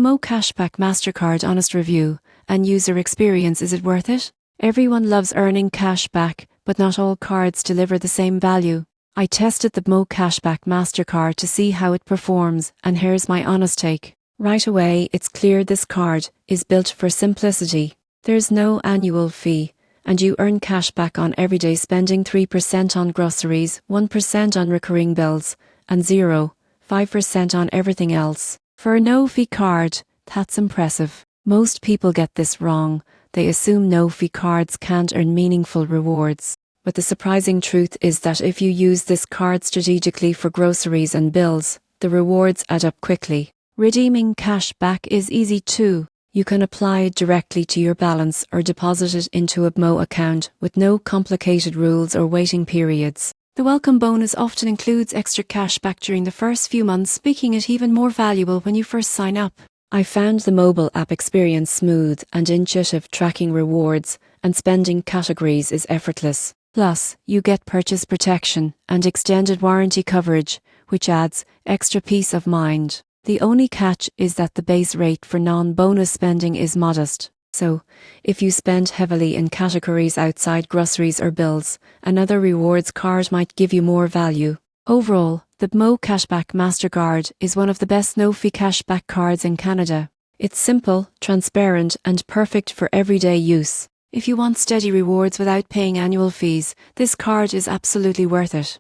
BMO CashBack Mastercard honest review and user experience. Is it worth it? Everyone loves earning cash back, but not all cards deliver the same value. I tested the BMO CashBack Mastercard to see how it performs, and here's my honest take. Right away, it's clear this card is built for simplicity. There's no annual fee, and you earn cash back on everyday spending: 3% on groceries, 1% on recurring bills, and 0.5% on everything else. For a no-fee card, that's impressive. Most people get this wrong. They assume no-fee cards can't earn meaningful rewards. But the surprising truth is that if you use this card strategically for groceries and bills, the rewards add up quickly. Redeeming cash back is easy too. You can apply it directly to your balance or deposit it into a BMO account with no complicated rules or waiting periods. The welcome bonus often includes extra cash back during the first few months, making it even more valuable when you first sign up. I found the mobile app experience smooth and intuitive. Tracking rewards and spending categories is effortless. Plus, you get purchase protection and extended warranty coverage, which adds extra peace of mind. The only catch is that the base rate for non-bonus spending is modest. So, if you spend heavily in categories outside groceries or bills, another rewards card might give you more value. Overall, the BMO CashBack Mastercard is one of the best no-fee cashback cards in Canada. It's simple, transparent, and perfect for everyday use. If you want steady rewards without paying annual fees, this card is absolutely worth it.